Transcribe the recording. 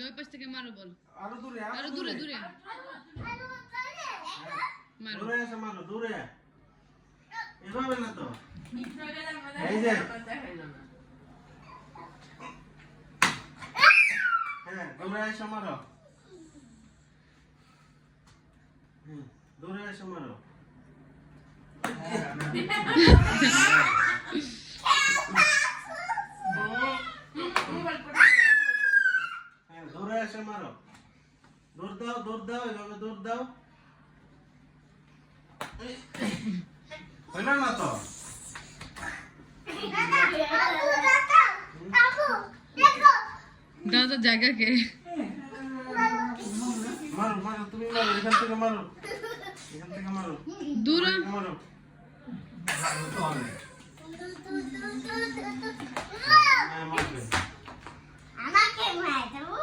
ওই পাশ থেকে মারো বল। আরো দূরে আরো দূরে দূরে মারো। দূরে এসে মারো দূরে। এভাবে না তো। এই যে হ্যাঁ দূরে এসে মারো। দূরে এসে মারো। হ্যাঁ দূরে এসে মারো। দৌড় দাও এভাবে দৌড় দাও। হইল না তো। দাদা জায়গা কে মারো মারো তুমি মারো এখান থেকে মারো। এখান থেকে মারো। দূর মারো। আমাকে মারো